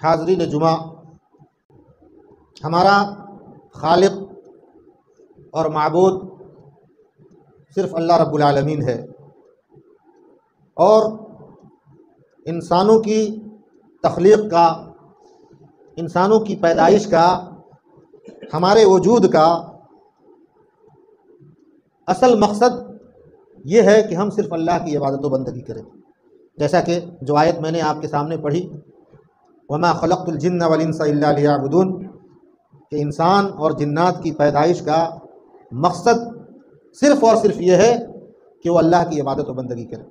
حاضرین جمعہ، ہمارا خالق اور معبود صرف اللہ رب العالمین ہے، اور انسانوں کی تخلیق کا، انسانوں کی پیدائش کا، ہمارے وجود کا اصل مقصد یہ ہے کہ ہم صرف اللہ کی عبادت و بندگی کریں، جیسا کہ جو آیت میں نے آپ کے سامنے پڑھی، وما خلقت الجن والانس الا لیعبدون، کہ انسان اور جنات کی پیدائش کا مقصد صرف اور صرف یہ ہے کہ وہ اللہ کی عبادت و بندگی کریں۔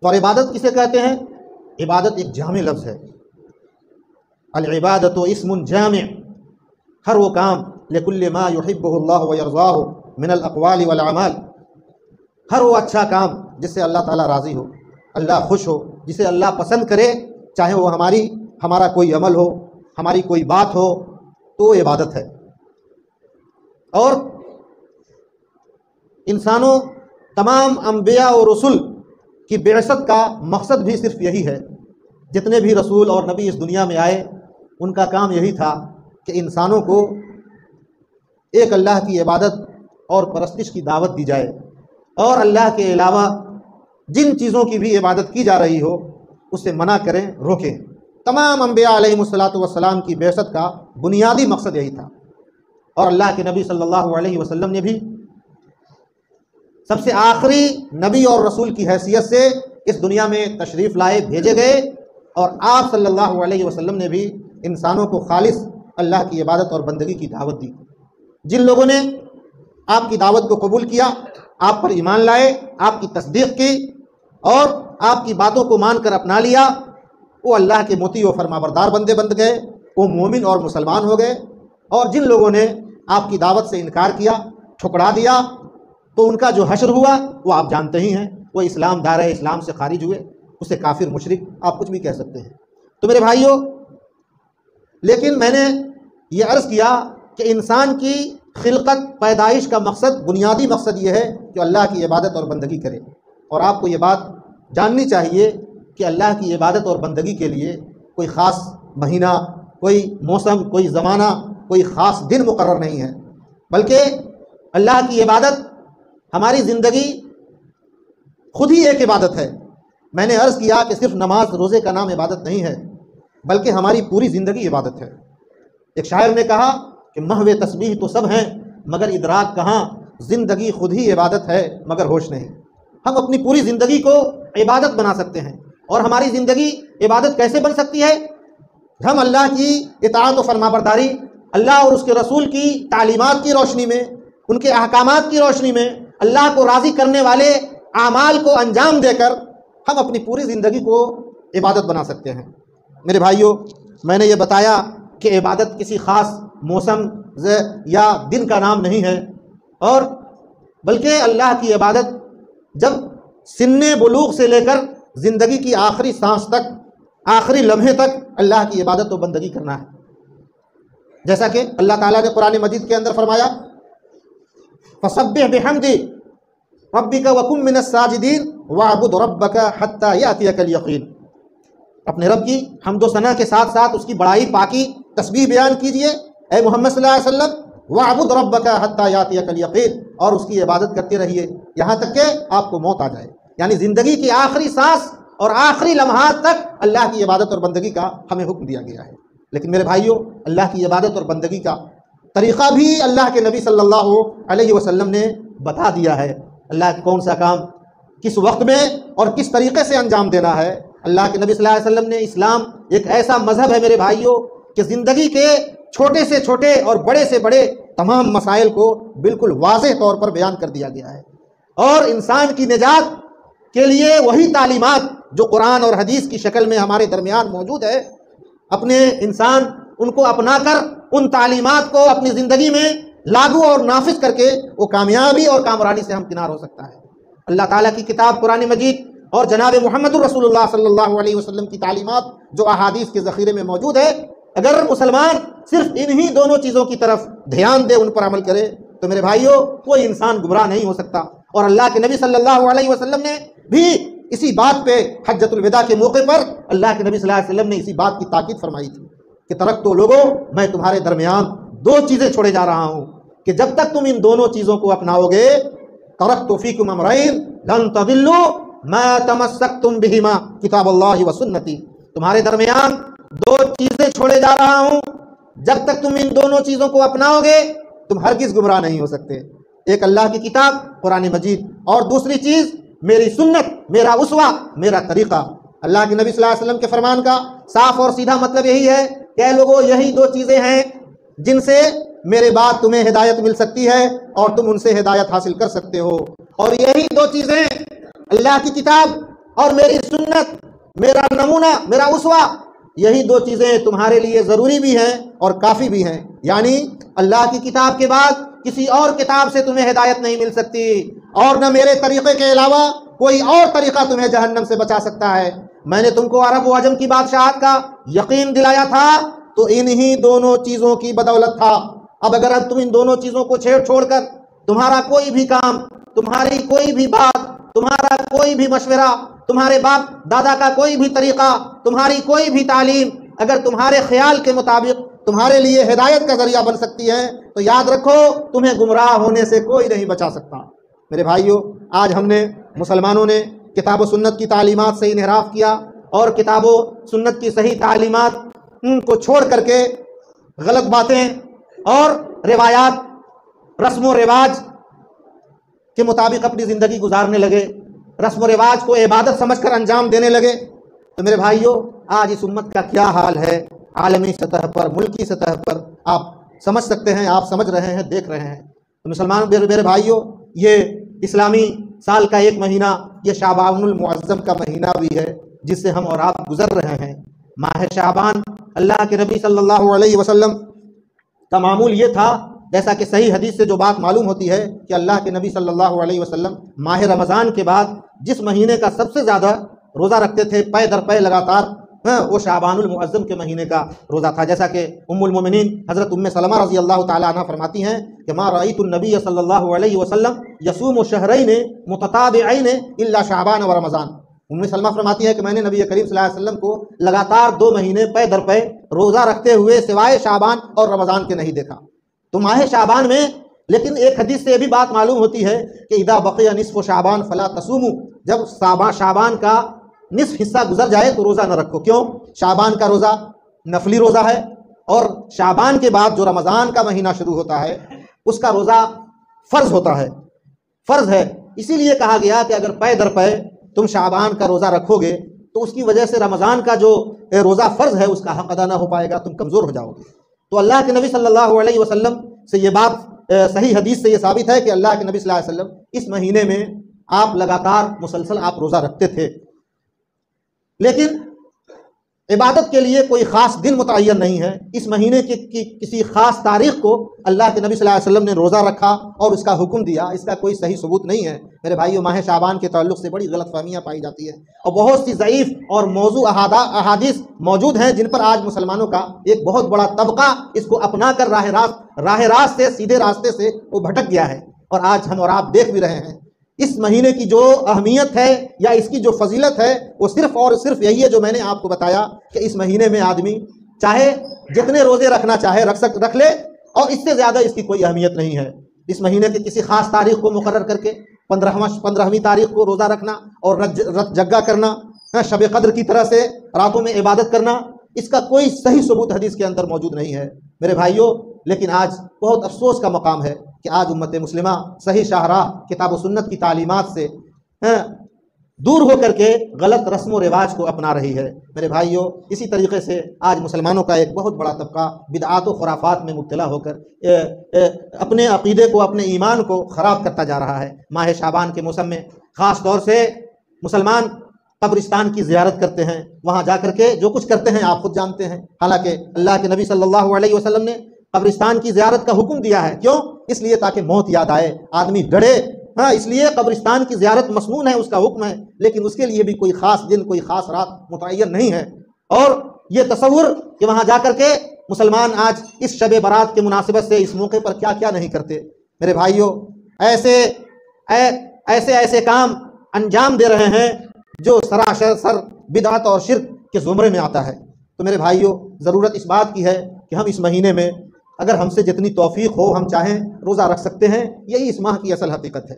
اور عبادت کسے کہتے ہیں؟ عبادت ایک جامع لفظ ہے، العبادت اسم جامع، ہر وہ کام لکل ما یحبہ اللہ ویرضاہ من الاقوال والاعمال، ہر وہ اچھا کام جس سے اللہ تعالیٰ راضی ہو، اللہ خوش ہو، جسے اللہ پسند کرے، چاہے وہ ہمارا کوئی عمل ہو، ہماری کوئی بات ہو، تو وہ عبادت ہے۔ اور انسانوں، تمام انبیاء اور رسول کی بعثت کا مقصد بھی صرف یہی ہے۔ جتنے بھی رسول اور نبی اس دنیا میں آئے، ان کا کام یہی تھا کہ انسانوں کو ایک اللہ کی عبادت اور پرستش کی دعوت دی جائے، اور اللہ کے علاوہ جن چیزوں کی بھی عبادت کی جا رہی ہو اسے منع کریں، روکیں۔ تمام انبیاء علیہم الصلاۃ والسلام کی بعثت کا بنیادی مقصد یہی تھا، اور اللہ کے نبی صلی اللہ علیہ وسلم نے بھی سب سے آخری نبی اور رسول کی حیثیت سے اس دنیا میں تشریف لائے، بھیجے گئے، اور آپ صلی اللہ علیہ وسلم نے بھی انسانوں کو خالص اللہ کی عبادت اور بندگی کی دعوت دی۔ جن لوگوں نے آپ کی دعوت کو قبول کیا، آپ پر ایمان لائے، آپ کی تصدیق کی اور آپ کی باتوں کو مان کر اپنا لیا، وہ اللہ کے مطیع و فرمانبردار بندے بن گئے، وہ مومن اور مسلمان ہو گئے۔ اور جن لوگوں نے آپ کی دعوت سے انکار کیا، ٹھکرا دیا، تو ان کا جو حشر ہوا وہ آپ جانتے ہی ہیں، وہ اسلام دائرہ اسلام سے خارج ہوئے، اسے کافر، مشرک، آپ کچھ بھی کہہ سکتے ہیں۔ تو میرے بھائیوں، لیکن میں نے یہ عرض کیا کہ انسان کی خلقت، پیدائش کا مقصد، بنیادی مقصد یہ ہے کہ اللہ کی عبادت اور بندگی کرے۔ اور آپ کو یہ بات جاننی چاہیے کہ اللہ کی عبادت اور بندگی کے لیے کوئی خاص مہینہ، کوئی موسم، کوئی زمانہ، کوئی خاص دن مقرر نہیں ہے، بلکہ اللہ کی عبادت، ہماری زندگی خود ہی ایک عبادت ہے۔ میں نے عرض کیا کہ صرف نماز روزے کا نام عبادت نہیں ہے، بلکہ ہماری پوری زندگی عبادت ہے۔ ایک شاعر نے کہا کہ محو تسبیح تو سب ہیں مگر ادراک کہاں، زندگی خود ہی عبادت ہے مگر ہوش نہیں۔ ہم اپنی پوری زندگی کو عبادت بنا سکتے ہیں، اور ہماری زندگی عبادت کیسے بن سکتی ہے؟ ہم اللہ کی اطاعت و فرمانبرداری، اللہ اور اس کے رسول کی تعلیمات کی روشنی میں، ان کے احکامات کی روشنی میں، اللہ کو راضی کرنے والے اعمال کو انجام دے کر ہم اپنی پوری زندگی کو عبادت بنا سکتے ہیں۔ میرے بھائیوں، میں نے یہ بتایا کہ عبادت کسی خاص موسم یا دن کا نام نہیں ہے، اور بلکہ اللہ کی عبادت جب سن بلوغ سے لے کر زندگی کی آخری سانس تک، آخری لمحے تک اللہ کی عبادت و بندگی کرنا ہے۔ جیسا کہ اللہ تعالیٰ نے قرآن مجید کے اندر فرمایا، فسبح بحمد ربک وکن من الساجدین واعبد ربک حتی یأتیک الیقین، اپنے رب کی حمد و ثنا کے ساتھ ساتھ اس کی بڑائی، پاکی، تسبیح بیان کیجئے اے محمد صلی اللہ علیہ وسلم، واعبد ربک حتی یأتیک الیقین، اور اس کی عبادت کرتے رہیے یہاں تک کہ آپ کو موت آ جائے۔ یعنی زندگی کی آخری سانس اور آخری لمحات تک اللہ کی عبادت اور بندگی کا ہمیں حکم دیا گیا ہے۔ لیکن میرے بھائیوں، اللہ کی عبادت اور بندگی کا طریقہ بھی اللہ کے نبی صلی اللہ علیہ وسلم نے بتا دیا ہے۔ اللہ کون سا کام کس وقت میں اور کس طریقے سے انجام دینا ہے۔ اللہ کے نبی صلی اللہ علیہ وسلم نے، اسلام ایک ایسا مذہب ہے میرے بھائیوں کہ زندگی کے چھوٹے سے چھوٹے اور بڑے سے بڑے تمام مسائل کو بالکل واضح طور پر بیان کر دیا گیا ہے، اور انسان کی نجات کے لیے وہی تعلیمات جو قرآن اور حدیث کی شکل میں ہمارے درمیان موجود ہے، اپنے انسان ان کو اپنا کر ان تعلیمات کو اپنی زندگی میں لاگو اور نافذ کر کے وہ کامیابی اور کامرانی سے ہمکنار ہو سکتا ہے۔ اللہ تعالیٰ کی کتاب قرآن مجید اور جناب محمد الرسول اللہ صلی اللہ علیہ وسلم کی تعلیمات جو احادیث کے ذخیرے میں موجود ہے، اگر مسلمان صرف انہی دونوں چیزوں کی طرف دھیان دے، ان پر عمل کرے، تو میرے بھائیوں کوئی انسان گمراہ نہیں ہو سکتا۔ اور اللہ کے نبی صلی اللہ علیہ وسلم نے بھی اسی بات پہ حجۃ الوداع کے موقع پر اللہ کے نبی صلی اللہ علیہ وسلم نے اسی بات کی تاکید فرمائی تھی کہ ترکتو لوگو، میں تمہارے درمیان دو چیزیں چھوڑے جا رہا ہوں کہ جب تک تم ان دونوں چیزوں کو اپناؤ گے، ترکت فیکم امرین لن تضلوا ما تمسکتم بہما کتاب اللہ و سنتی، تمہارے درمیان دو چیزیں چھوڑے جا رہا ہوں، جب تک تم ان دونوں چیزوں کو اپناؤ گے تم ہرگز گمراہ نہیں ہو سکتے۔ ایک اللہ کی کتاب قرآن مجید، اور دوسری چیز میری سنت، میرا اسوہ، میرا طریقہ۔ اللہ کے نبی صلی اللہ علیہ وسلم کے فرمان کا صاف اور سیدھا مطلب یہی ہے کہ اے لوگوں، یہی دو چیزیں ہیں جن سے میرے بعد تمہیں ہدایت مل سکتی ہے اور تم ان سے ہدایت حاصل کر سکتے ہو، اور یہی دو چیزیں اللہ کی کتاب اور میری سنت، میرا نمونہ، میرا اسوہ، یہی دو چیزیں تمہارے لیے ضروری بھی ہیں اور کافی بھی ہیں۔ یعنی اللہ کی کتاب کے بعد کسی اور کتاب سے تمہیں ہدایت نہیں مل سکتی، اور نہ میرے طریقے کے علاوہ کوئی اور طریقہ تمہیں جہنم سے بچا سکتا ہے۔ میں نے تم کو عرب و عجم کی بادشاہت کا یقین دلایا تھا تو انہی دونوں چیزوں کی بدولت تھا۔ اب تم ان دونوں چیزوں کو چھوڑ کر تمہارا کوئی بھی کام، تمہاری کوئی بھی بات، تمہارا کوئی بھی مشورہ، تمہارے باپ دادا کا کوئی بھی طریقہ، تمہاری کوئی بھی تعلیم اگر تمہارے خیال کے مطابق تمہارے لیے ہدایت کا ذریعہ بن سکتی ہے تو یاد رکھو تمہیں گمراہ ہونے سے کوئی نہیں بچا سکتا۔ میرے بھائیو، آج ہم نے مسلمانوں نے کتاب و سنت کی تعلیمات سے انحراف کیا اور کتاب و سنت کی صحیح تعلیمات کو چھوڑ کر کے غلط باتیں اور روایات، رسم و رواج کے مطابق اپنی زندگی گزارنے لگے، رسم و رواج کو عبادت سمجھ کر انجام دینے لگے۔ تو میرے بھائیو، آج اس امت کا کیا حال ہے عالمی سطح پر، ملکی سطح پر، آپ سمجھ سکتے ہیں، آپ سمجھ رہے ہیں، دیکھ رہے ہیں۔ تو مسلمان میرے بھائیو، یہ اسلامی سال کا ایک مہینہ، یہ شعبان المعظم کا مہینہ بھی ہے جس سے ہم اور آپ گزر رہے ہیں۔ ماہ شعبان، اللہ کے نبی صلی اللہ علیہ وسلم کا معمول یہ تھا، جیسا کہ صحیح حدیث سے جو بات معلوم ہوتی ہے کہ اللہ کے نبی صلی اللہ علیہ وسلم ماہ رمضان کے بعد جس مہینے کا سب سے زیادہ روزہ رکھتے تھے پے در پے لگاتار، وہ شعبان المعظم کے مہینے کا روزہ تھا۔ جیسا کہ ام المومنین حضرت ام سلمہ رضی اللہ تعالی عنہ فرماتی ہیں کہ ما رأیت النبی صلی اللہ علیہ وسلم یصوم شہرین متتابعین الا شعبان و رمضان۔ ام سلمہ فرماتی ہے کہ میں نے نبی کریم صلی اللہ علیہ وسلم کو لگاتار 2 مہینے پے در پے روزہ رکھتے ہوئے سوائے شعبان اور رمضان کے نہیں دیکھا۔ تو ماہ شعبان میں، لیکن ایک حدیث سے یہ بھی بات معلوم ہوتی ہے کہ اذا بقی نصف شعبان فلا تصوموا، جب شعبان کا نصف حصہ گزر جائے تو روزہ نہ رکھو۔ کیوں؟ شعبان کا روزہ نفلی روزہ ہے، اور شعبان کے بعد جو رمضان کا مہینہ شروع ہوتا ہے اس کا روزہ فرض ہوتا ہے، فرض ہے۔ اسی لیے کہا گیا کہ اگر پے در پے تم شعبان کا روزہ رکھو گے تو اس کی وجہ سے رمضان کا جو روزہ فرض ہے اس کا حق ادا نہ ہو پائے گا، تم کمزور ہو جاؤ گے۔ تو اللہ کے نبی صلی اللہ علیہ وسلم سے یہ بات صحیح حدیث سے یہ ثابت ہے کہ اللہ کے نبی صلی اللہ علیہ وسلم اس مہینے میں آپ لگاتار مسلسل آپ روزہ رکھتے تھے، لیکن عبادت کے لیے کوئی خاص دن متعین نہیں ہے۔ اس مہینے کی کسی خاص تاریخ کو اللہ کے نبی صلی اللہ علیہ وسلم نے روزہ رکھا اور اس کا حکم دیا، اس کا کوئی صحیح ثبوت نہیں ہے۔ میرے بھائیو، ماہ شعبان کے تعلق سے بڑی غلط فہمیاں پائی جاتی ہیں اور بہت سی ضعیف اور موضوع احادیث موجود ہیں جن پر آج مسلمانوں کا ایک بہت بڑا طبقہ اس کو اپنا کر راہ راست سے، سیدھے راستے سے وہ بھٹک گیا ہے، اور آج ہم اور آپ دیکھ بھی رہے ہیں۔ اس مہینے کی جو اہمیت ہے یا اس کی جو فضیلت ہے وہ صرف اور صرف یہی ہے جو میں نے آپ کو بتایا کہ اس مہینے میں آدمی چاہے جتنے روزے رکھنا چاہے رکھ لے، اور اس سے زیادہ اس کی کوئی اہمیت نہیں ہے۔ اس مہینے کی کسی خاص تاریخ کو مقرر کر کے 15ویں تاریخ کو روزہ رکھنا اور رت جگہ کرنا، شب قدر کی طرح سے راتوں میں عبادت کرنا، اس کا کوئی صحیح ثبوت حدیث کے اندر موجود نہیں ہے میرے بھائیوں۔ لیکن آج بہت افسوس کا مقام ہے کہ آج امت مسلمہ صحیح شاہراہ کتاب و سنت کی تعلیمات سے دور ہو کر کے غلط رسم و رواج کو اپنا رہی ہے میرے بھائیوں۔ اسی طریقے سے آج مسلمانوں کا ایک بہت بڑا طبقہ بدعات و خرافات میں مبتلا ہو کر اپنے عقیدے کو، اپنے ایمان کو خراب کرتا جا رہا ہے۔ ماہ شعبان کے موسم میں خاص طور سے مسلمان قبرستان کی زیارت کرتے ہیں، وہاں جا کر کے جو کچھ کرتے ہیں آپ خود جانتے ہیں۔ حالانکہ اللہ کے نبی صلی اللہ علیہ وسلم نے قبرستان کی زیارت کا حکم دیا ہے، کیوں؟ اس لیے تاکہ موت یاد آئے، آدمی ڈرے، اس لیے قبرستان کی زیارت مسنون ہے، اس کا حکم ہے، لیکن اس کے لیے بھی کوئی خاص دن، کوئی خاص رات متعین نہیں ہے۔ اور یہ تصور کہ وہاں جا کر کے مسلمان آج اس شب برات کے مناسبت سے اس موقع پر کیا کیا نہیں کرتے میرے بھائیوں، ایسے کام انجام دے رہے ہیں جو سر بدعت اور شرک کے زمرے میں آتا ہے۔ تو میرے بھائیوں، ضرورت اس بات کی ہے کہ ہم اس مہینے میں اگر ہم سے جتنی توفیق ہو ہم چاہیں روزہ رکھ سکتے ہیں، یہی اس ماہ کی اصل حقیقت ہے۔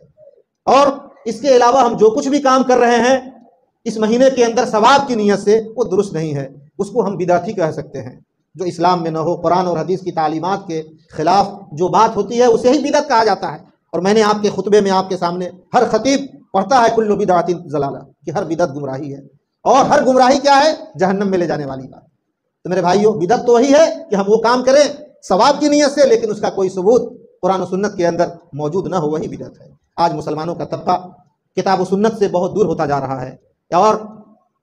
اور اس کے علاوہ ہم جو کچھ بھی کام کر رہے ہیں اس مہینے کے اندر ثواب کی نیت سے، وہ درست نہیں ہے، اس کو ہم بدعتی کہہ سکتے ہیں۔ جو اسلام میں نہ ہو، قرآن اور حدیث کی تعلیمات کے خلاف جو بات ہوتی ہے اسے ہی بدعت کہا جاتا ہے۔ اور میں نے آپ کے خطبے میں آپ کے سامنے ہر خطیب پڑھتا ہے کل بدعت ضلالہ، کہ ہر بدعت گمراہی ہے، اور ہر گمراہی کیا ہے؟ جہنم میں لے جانے والی بات۔ تو میرے بھائیوں، بدعت تو وہی ہے کہ ہم وہ کام کریں ثواب کی نیت سے، لیکن اس کا کوئی ثبوت قرآن و سنت کے اندر موجود نہ ہو، وہی بدعت ہے۔ آج مسلمانوں کا طبقہ کتاب و سنت سے بہت دور ہوتا جا رہا ہے، اور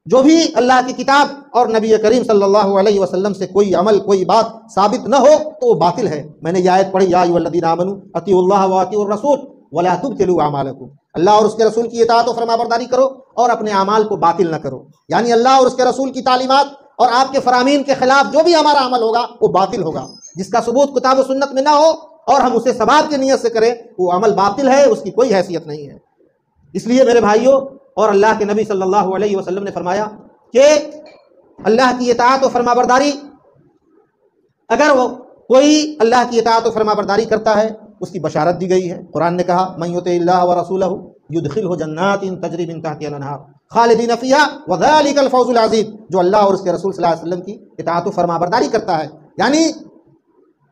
جو بھی اللہ کی کتاب اور نبی کریم صلی اللہ علیہ وسلم سے کوئی عمل، کوئی بات ثابت نہ ہو تو وہ باطل ہے۔ میں نے یہ آیت پڑھی، یا ایھا الذین آمنوا اطیعوا اللہ واطیعوا الرسول ولا تبطلوا اعمالکم، اللہ اور اس کے رسول کی اطاعت و فرمانبرداری کرو اور اپنے اعمال کو باطل نہ کرو۔ یعنی اللہ اور اس کے رسول کی تعلیمات اور آپ کے فرامین کے خلاف جو بھی ہمارا عمل ہوگا وہ باطل ہوگا، جس کا ثبوت کتاب و سنت میں نہ ہو اور ہم اسے ثواب کی نیت سے کریں، وہ عمل باطل ہے، اس کی کوئی حیثیت نہیں ہے۔ اس لیے میرے بھائیوں، اور اللہ کے نبی صلی اللہ علیہ وسلم نے فرمایا کہ اللہ کی اطاعت و فرمانبرداری، اگر وہ کوئی اللہ کی اطاعت و فرمانبرداری کرتا ہے اس کی بشارت دی گئی ہے۔ قرآن نے کہا من یطع اللہ ورسولہ یدخلہ جنات تجری من تحتها الانہار خالدین فیہا وذلک الفوز العظیم، جو اللہ اور اس کے رسول صلی اللہ علیہ وسلم کی اطاعت و فرمانبرداری کرتا ہے، یعنی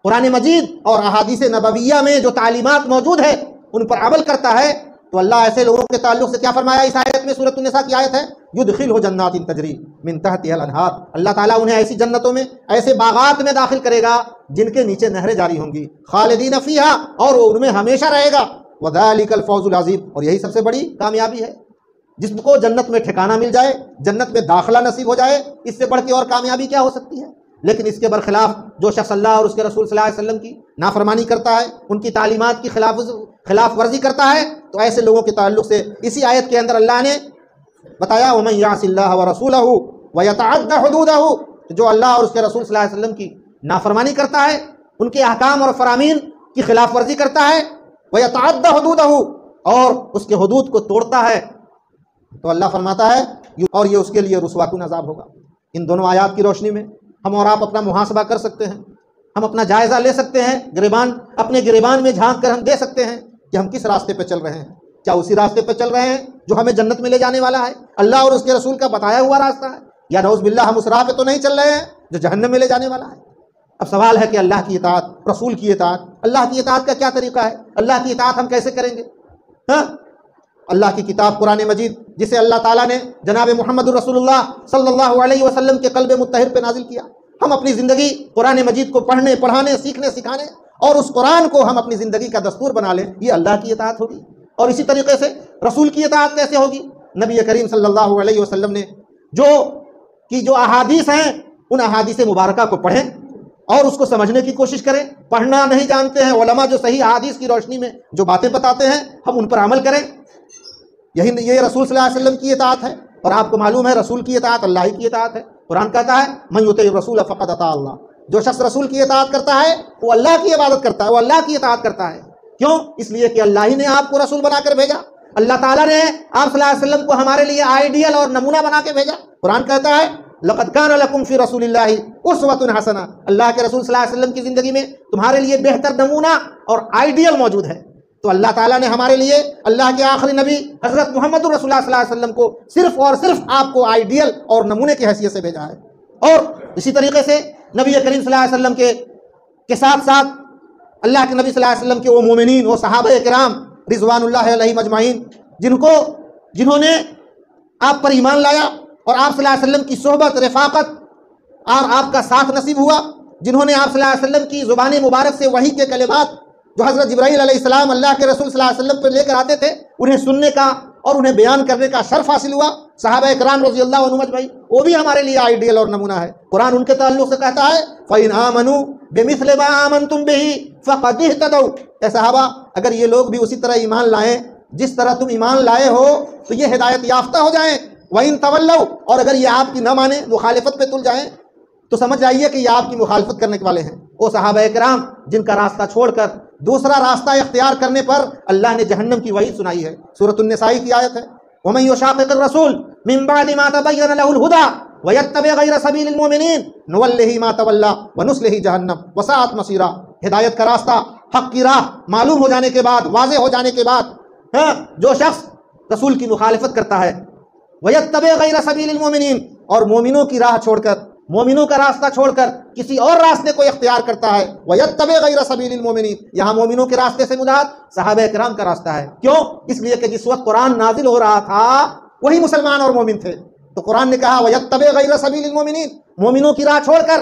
قرآن مجید اور احادیث نبویہ میں جو تعلیمات موجود ہے ان پر عمل کرتا ہے، تو اللہ ایسے لوگوں کے تعلق سے کیا فرمایا اس آیت میں؟ سورۃ النساء کی آیت ہے، یدخلہ جنات تجری من تحتها الانہار، اللہ تعالیٰ انہیں ایسی جنتوں میں، ایسے باغات میں داخل کرے گا جن کے نیچے نہریں جاری ہوں گی، خالدین فیہا، اور وہ ان میں ہمیشہ رہے گا، وذلک الفوز العظیم، اور یہی سب سے بڑی کامیابی ہے۔ جس کو جنت میں ٹھکانہ مل جائے، جنت میں داخلہ نصیب ہو جائے، اس سے بڑھ کے اور کامیابی کیا ہو سکتی ہے؟ لیکن اس کے برخلاف جو شخص اللہ اور اس کے رسول صلی اللہ علیہ وسلم کی نافرمانی کرتا ہے، ان کی تعلیمات کی خلاف ورزی کرتا ہے، تو ایسے لوگوں کے تعلق سے اسی آیت کے اندر اللہ نے بتایا وَمَن يَعْصِ اللَّهَ وَرَسُولَهُ وَيَتَعَدَّ حُدُودَهُ، جو اللہ اور اس کے رسول صلی اللہ علیہ وسلم کی نافرمانی کرتا ہے، ان کے احکام اور فرامین کی خلاف ورزی کرتا ہے، وَيَتَعَدَّ حُدُودَهُ، اور اس کے حدود کو توڑتا ہے، تو اللہ فرماتا ہے اور یہ اس کے لیے رسوا کن عذاب ہوگا۔ ان دونوں آیات کی روشنی میں ہم اور آپ اپنا محاسبہ کر سکتے ہیں، ہم اپنا جائزہ لے سکتے ہیں، اپنے گریبان میں جھانک کر ہم دے سکتے ہیں کہ ہم کس راستے پہ چل رہے ہیں۔ کیا اسی راستے پہ چل رہے ہیں جو ہمیں جنت میں لے جانے والا ہے، اللہ اور اس کے رسول کا بتایا ہوا راستہ ہے، یا نعوذ باللہ ہم اس راہ پہ تو نہیں چل رہے ہیں جو جہنم میں لے جانے والا ہے؟ اب سوال ہے کہ اللہ کی اطاعت، رسول کی اطاعت، اللہ کی اطاعت کا کیا طریقہ ہے؟ اللہ کی اطاعت ہم کیسے کریں گے؟ اللہ کی کتاب قرآن مجید، جسے اللہ تعالیٰ نے جناب محمد الرسول اللہ صلی اللہ علیہ وسلم کے قلب مطہر پہ نازل کیا، ہم اپنی زندگی قرآن مجید کو پڑھنے، پڑھانے، سیکھنے، سکھانے اور اس قرآن کو ہم اپنی زندگی کا دستور بنا لیں، یہ اللہ کی اطاعت ہوگی۔ اور اسی طریقے سے رسول کی اطاعت کیسے ہوگی؟ نبی کریم صلی اللہ علیہ وسلم نے جو احادیث ہیں ان احادیث مبارکہ کو پڑھیں اور اس کو سمجھنے کی کوشش کریں۔ پڑھنا نہیں جانتے ہیں علماء جو صحیح احادیث کی روشنی میں جو باتیں بتاتے ہیں ہم ان پر عمل کریں، یہ رسول صلی اللہ علیہ وسلم کی اطاعت ہے۔ اور آپ کو معلوم ہے رسول کی اطاعت اللہ ہی کی اطاعت ہے۔ قرآن کہتا ہے من یطع الرسول فقد اطاع اللہ، جو شخص رسول کی اطاعت کرتا ہے وہ اللہ کی عبادت کرتا ہے، وہ اللہ کی اطاعت کرتا ہے۔ کیوں؟ اس لیے کہ اللہ ہی نے آپ کو رسول بنا کر بھیجا، اللہ تعالیٰ نے آپ صلی اللہ علیہ وسلم کو ہمارے لیے آئیڈیل اور نمونہ بنا کے بھیجا۔ قرآن کہتا ہے لقد کان لکم فی رسول اللہ اسوۃ حسنہ، اللہ کے رسول صلی اللہ علیہ وسلم کی زندگی میں تمہارے لیے بہتر نمونہ اور آئیڈیل موجود ہے۔ تو اللہ تعالیٰ نے ہمارے لیے اللہ کے آخری نبی حضرت محمد رسول اللہ صلی اللہ علیہ وسلم کو صرف اور صرف آپ کو آئیڈیل اور نمونے کی حیثیت سے بھیجا ہے۔ اور اسی طریقے سے نبی کریم صلی اللہ علیہ وسلم کے ساتھ ساتھ اللہ کے نبی صلی اللہ علیہ وسلم کے وہ مومنین، وہ صحابہ کرام رضوان اللہ علیہم اجمعین جنہوں نے آپ پر ایمان لایا اور آپ صلی اللہ علیہ وسلم کی صحبت، رفاقت اور آپ کا ساتھ نصیب ہوا، جنہوں نے آپ صلی اللہ علیہ وسلم کی زبان مبارک سے وحی کے کلمات جو حضرت جبرائیل علیہ السلام اللہ کے رسول صلی اللہ علیہ وسلم پر لے کر آتے تھے انہیں سننے کا اور انہیں بیان کرنے کا شرف حاصل ہوا۔ صحابہ کرام رضی اللہ عنہم اجمعین وہ بھی ہمارے لیے آئیڈیل اور نمونہ ہے۔ قرآن ان کے تعلق سے کہتا ہے فَإِنْ آمَنُوا بِمِثْلِ مَا آمَنْتُمْ بِهِ فَقَدْ اهْتَدَوْا، اے صحابہ اگر یہ لوگ بھی اسی طرح ایمان لائیں جس طرح تم ایمان لائے ہو تو یہ ہدایت یافتہ ہو جائیں۔ وَإِنْ تَوَلَّوْا، اور اگر یہ آپ کی نہ مانیں، مخالفت پہ تل جائیں، تو سمجھ جائیے کہ یہ آپ کی مخالفت کرنے والے ہیں۔ وہ صحابہ کرام جن کا راستہ چھوڑ کر دوسرا راستہ اختیار کرنے پر اللہ نے جہنم کی وعید سنائی ہے۔ سورۃ النساء کی آیت ہے ومن يشاقق الرسول من بعد ما تبين له الهدى ويتبع غير سبيل المؤمنين نوله ما تولى ونصله جہنم وساءت مصيرا. ہدایت کا راستہ، حق کی راہ معلوم ہو جانے کے بعد، واضح ہو جانے کے بعد جو شخص رسول کی مخالفت کرتا ہے، وَيَتَّبِعْ غَيْرَ سَبِيلِ الْمُؤْمِنِينَ، اور مومنوں کی راہ چھوڑ کر، مومنوں کا راستہ چھوڑ کر کسی اور راستے کو اختیار کرتا ہے، وَيَتَّبِعْ غَيْرَ سَبِيلِ الْمُؤْمِنِينَ، یہاں مومنوں کے راستے سے مراد صحابہ کرام کا راستہ ہے. کیوں؟ اس لیے کہ جس وقت قرآن نازل ہو رہا تھا وہی مسلمان اور مومن تھے، تو قرآن نے کہا وَيَتَّبِعْ غَيْرَ سَبِيلِ الْمُؤْمِنِينَ، مومنوں کی راہ چھوڑ کر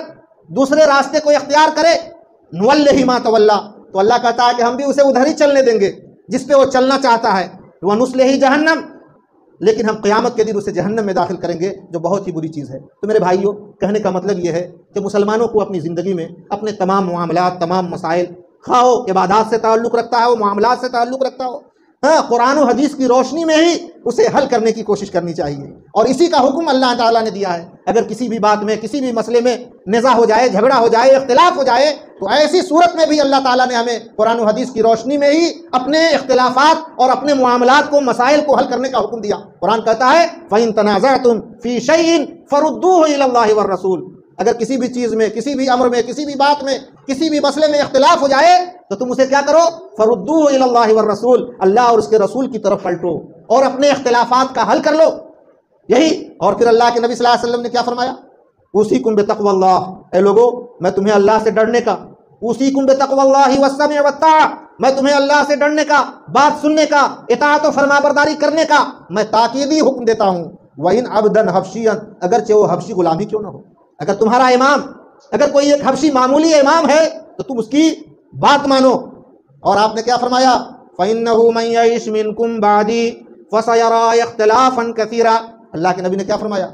دوسرے راستے کو اختیار کرے، نُوَلِّهِ مَا تَوَلَّى، تو اللہ کہتا ہے کہ ہم بھی اسے ادھر ہی چلنے دیں گے جس پہ وہ چلنا چاہتا ہے، وَنُصْلِهِ جہنم، لیکن ہم قیامت کے دن اسے جہنم میں داخل کریں گے جو بہت ہی بری چیز ہے. تو میرے بھائیوں، کہنے کا مطلب یہ ہے کہ مسلمانوں کو اپنی زندگی میں اپنے تمام معاملات، تمام مسائل، خواہ ہو عبادات سے تعلق رکھتا ہو، معاملات سے تعلق رکھتا ہو، قرآن و حدیث کی روشنی میں ہی اسے حل کرنے کی کوشش کرنی چاہیے. اور اسی کا حکم اللہ تعالیٰ نے دیا ہے. اگر کسی بھی بات میں، کسی بھی مسئلے میں نزاع ہو جائے، جھگڑا ہو جائے، اختلاف ہو جائے، تو ایسی صورت میں بھی اللہ تعالیٰ نے ہمیں قرآن و حدیث کی روشنی میں ہی اپنے اختلافات اور اپنے معاملات کو، مسائل کو حل کرنے کا حکم دیا. قرآن کہتا ہے فَإِن تَنَازَعْتُمْ فِي شَيْءٍ فَرُدُّوهُ إِلَى اللَّهِ وَالرَّسُولِ، اگر کسی بھی چیز میں، کسی بھی امر میں، کسی بھی بات میں، کسی بھی مسئلے میں اختلاف ہو جائے تو تم اسے کیا کرو؟ فَرُدُّوهُ إِلَى اللَّهِ وَالرَّسُولِ، اللہ اور اس کے رسول کی طرف پلٹو اور اپنے اختلافات کا حل کر لو. یہی. اور پھر اللہ کے نبی صلی اللہ علیہ وسلم نے کیا فرمایا؟ اوصیکم بتقوی اللہ، اے لوگو میں تمہیں اللہ سے ڈرنے کا، اوصیکم بتقوی اللہ والسمع والطاعہ، میں تمہیں اللہ سے ڈرنے کا، بات سننے کا، اطاعت و فرما برداری کرنے کا میں تاکیدی حکم دیتا ہوں. وَإِنْ عَبْدًا حَبْشِيًّا، اگرچہ وہ حبشی غلامی کیوں نہ ہو. اگر تمہارا امام، اگر کوئی ایک حبشی معمولی امام ہے تو تم اس کی بات مانو. اور آپ نے کیا فرمایا؟ فَإِنَّهُ مَن يَعِشْ مِنْكُمْ بَعْدِي فَسَيَرَىٰ اخْتِلَافًا كَثِيرًا، اللہ کے نبی نے کیا فرمایا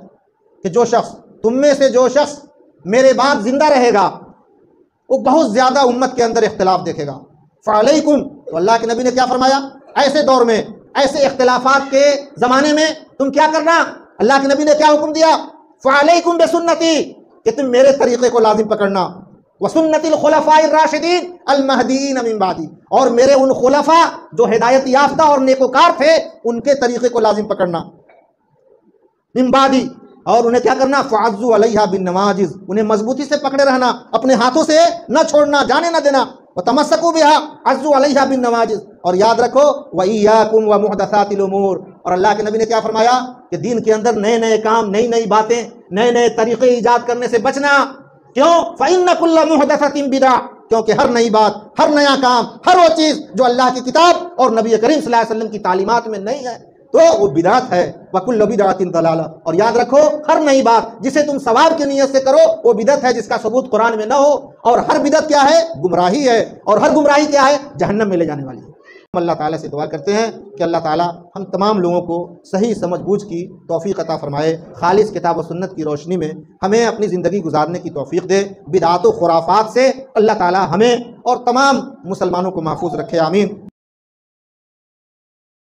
کہ جو شخص، تم میں سے جو شخص میرے بعد زندہ رہے گا وہ بہت زیادہ امت کے اندر اختلاف دیکھے گا. فَعَلَيْكُمْ، تو اللہ کے نبی نے کیا فرمایا؟ ایسے دور میں، ایسے اختلافات کے زمانے میں تم کیا کرنا؟ اللہ کے نبی نے کیا حکم دیا؟ فَعَلَيْكُمْ بِسُنَّتِي، کہ تم میرے طریقے کو لازم پکڑنا، وَسُنَّتِ الْخُلَفَاءِ الرَّاشِدِينَ الْمَهْدِيِّينَ مِن بَعْدِي، اور میرے ان خلفاء جو ہدایت یافتہ اور نیکوکار تھے ان کے طریقے کو لازم پکڑنا. من بعدی، اور انہیں کیا کرنا؟ فَعَضُّوا عَلَيْهَا بِالنَّوَاجِذ، انہیں مضبوطی سے پکڑے رہنا، اپنے ہاتھوں سے نہ چھوڑنا، جانے نہ دینا. وَتَمَسَّكُوا بِهَا، عَضُّوا عَلَيْهَا بِالنَّوَاجِذ، اور یاد رکھو وَإِيَّاكُمْ وَمُحْدَثَاتِ الْأُمُورِ، اور اللہ کے نبی نے کیا فرمایا کہ دین کے اندر نئے نئے کام، نئی نئی باتیں، نئے نئے طریقے ایجاد کرنے سے بچنا. کیوں؟ فَإِنَّ كُلَّ مُحْدَثَةٍ بِدْعَةٍ، کیونکہ ہر نئی بات، ہر نیا کام، ہر وہ چیز جو اللہ کی کتاب اور نبی کریم صلی اللہ علیہ وسلم کی تعلیمات میں نہیں ہے تو وہ بدعت ہے. وَكُلُّ بِدْعَةٍ ضَلَالَةٍ، اور یاد رکھو ہر نئی بات جسے تم ثواب کی نیت سے کرو وہ بدعت ہے جس کا ثبوت قرآن میں نہ ہو. اور ہر بدعت کیا ہے؟ گمراہی ہے. اور ہر گمراہی کیا ہے؟ جہنم میں لے جانے والی ہے. ہم اللہ تعالیٰ سے دعا کرتے ہیں کہ اللہ تعالیٰ ہم تمام لوگوں کو صحیح سمجھ بوجھ کی توفیق عطا فرمائے، خالص کتاب و سنت کی روشنی میں ہمیں اپنی زندگی گزارنے کی توفیق دے. بدعات و خرافات سے اللہ تعالیٰ ہمیں اور تمام مسلمانوں کو محفوظ رکھے. آمین.